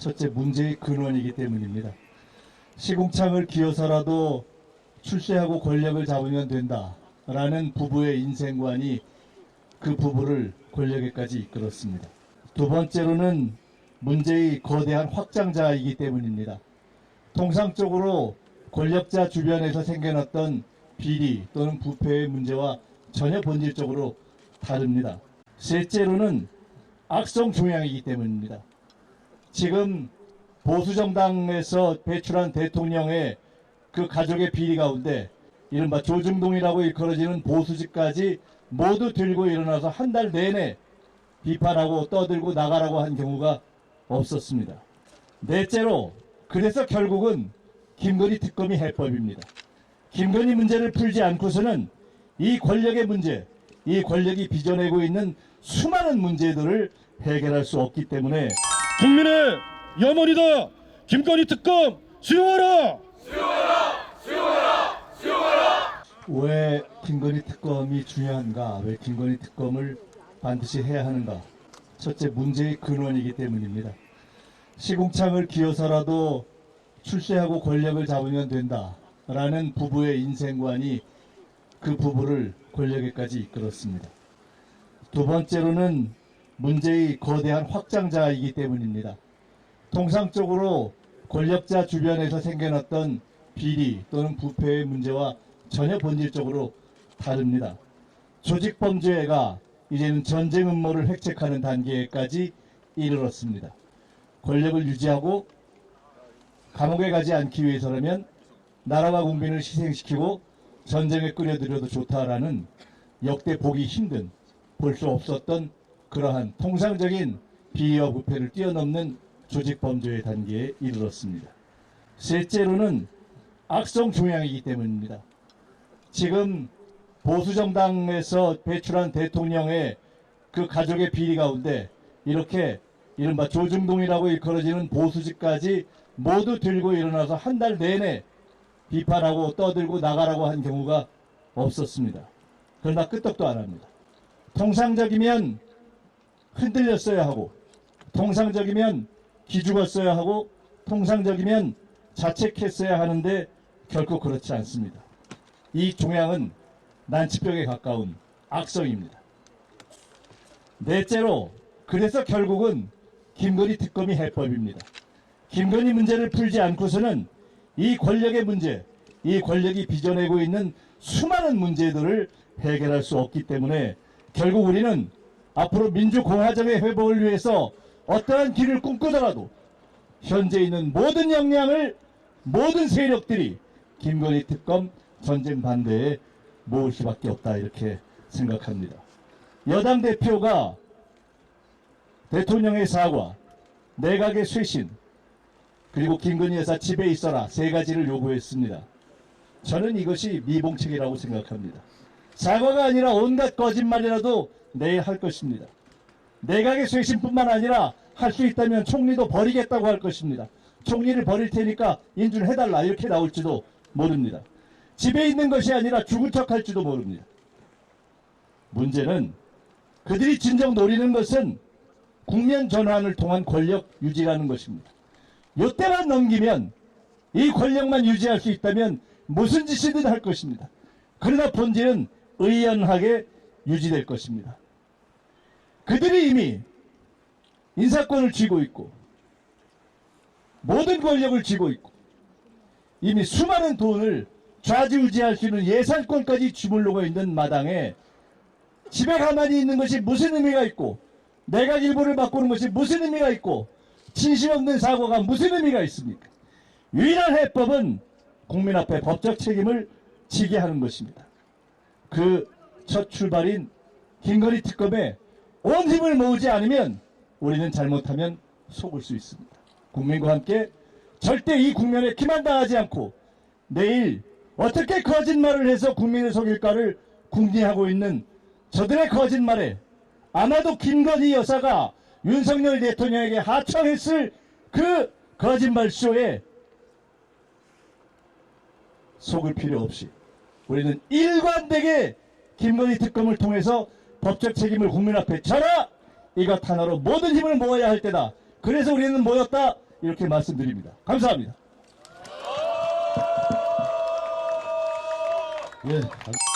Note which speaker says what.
Speaker 1: 첫째 문제의 근원이기 때문입니다. 시궁창을 기어서라도 출세하고 권력을 잡으면 된다라는 부부의 인생관이 그 부부를 권력에까지 이끌었습니다. 두 번째로는 문제의 거대한 확장자이기 때문입니다. 통상적으로 권력자 주변에서 생겨났던 비리 또는 부패의 문제와 전혀 본질적으로 다릅니다. 셋째로는 악성 종양이기 때문입니다. 지금 보수정당에서 배출한 대통령의 그 가족의 비리 가운데 이른바 조중동이라고 일컬어지는 보수직까지 모두 들고 일어나서 한 달 내내 비판하고 떠들고 나가라고 한 경우가 없었습니다. 넷째로 그래서 결국은 김건희 특검이 해법입니다. 김건희 문제를 풀지 않고서는 이 권력의 문제, 이 권력이 빚어내고 있는 수많은 문제들을 해결할 수 없기 때문에
Speaker 2: 국민의 염원이다. 김건희 특검 수용하라.
Speaker 1: 왜 김건희 특검이 중요한가? 왜 김건희 특검을 반드시 해야 하는가? 첫째 문제의 근원이기 때문입니다. 시궁창을 기어서라도 출세하고 권력을 잡으면 된다라는 부부의 인생관이 그 부부를 권력에까지 이끌었습니다. 두 번째로는 문제의 거대한 확장자이기 때문입니다. 통상적으로 권력자 주변에서 생겨났던 비리 또는 부패의 문제와 전혀 본질적으로 다릅니다. 조직범죄가 이제는 전쟁 음모를 획책하는 단계까지 이르렀습니다. 권력을 유지하고 감옥에 가지 않기 위해서라면 나라와 국민을 희생시키고 전쟁에 끌어들여도 좋다라는 역대 보기 힘든, 볼 수 없었던 그러한 통상적인 비위와 부패를 뛰어넘는 조직범죄의 단계에 이르렀습니다. 셋째로는 악성 종양이기 때문입니다. 지금 보수정당에서 배출한 대통령의 그 가족의 비리 가운데 이렇게 이른바 조중동이라고 일컬어지는 보수직까지 모두 들고 일어나서 한 달 내내 비판하고 떠들고 나가라고 한 경우가 없었습니다. 그러나 끄떡도 안 합니다. 통상적이면 흔들렸어야 하고, 통상적이면 기죽었어야 하고, 통상적이면 자책했어야 하는데 결코 그렇지 않습니다. 이 종양은 난치병에 가까운 악성입니다. 넷째로 그래서 결국은 김건희 특검이 해법입니다. 김건희 문제를 풀지 않고서는 이 권력의 문제, 이 권력이 빚어내고 있는 수많은 문제들을 해결할 수 없기 때문에 결국 우리는 앞으로 민주공화정의 회복을 위해서 어떠한 길을 꿈꾸더라도 현재 있는 모든 역량을 모든 세력들이 김건희 특검 전쟁 반대에 모을 수밖에 없다 이렇게 생각합니다. 여당 대표가 대통령의 사과, 내각의 쇄신, 그리고 김건희 여사 집에 있어라 세 가지를 요구했습니다. 저는 이것이 미봉책이라고 생각합니다. 사과가 아니라 온갖 거짓말이라도 내일 할 것입니다. 내각의 쇄신뿐만 아니라 할 수 있다면 총리도 버리겠다고 할 것입니다. 총리를 버릴 테니까 인준해달라 이렇게 나올지도 모릅니다. 집에 있는 것이 아니라 죽은 척 할지도 모릅니다. 문제는 그들이 진정 노리는 것은 국면 전환을 통한 권력 유지라는 것입니다. 이때만 넘기면 이 권력만 유지할 수 있다면 무슨 짓이든 할 것입니다. 그러나 본질은 의연하게 유지될 것입니다. 그들이 이미 인사권을 쥐고 있고 모든 권력을 쥐고 있고 이미 수많은 돈을 좌지우지할 수 있는 예산권까지 쥐물르고 있는 마당에 집에 가만히 있는 것이 무슨 의미가 있고 내각 일부를 바꾸는 것이 무슨 의미가 있고 진실 없는 사고가 무슨 의미가 있습니까? 유일한 해법은 국민 앞에 법적 책임을 지게 하는 것입니다. 그 첫 출발인 김건희 특검에 온 힘을 모으지 않으면 우리는 잘못하면 속을 수 있습니다. 국민과 함께 절대 이 국면에 기만당하지 않고 내일 어떻게 거짓말을 해서 국민을 속일까를 궁리하고 있는 저들의 거짓말에 아마도 김건희 여사가 윤석열 대통령에게 하청했을 그 거짓말쇼에 속을 필요 없이 우리는 일관되게 김건희 특검을 통해서 법적 책임을 국민 앞에 져라! 이것 하나로 모든 힘을 모아야 할 때다. 그래서 우리는 모였다. 이렇게 말씀드립니다. 감사합니다.
Speaker 2: 예.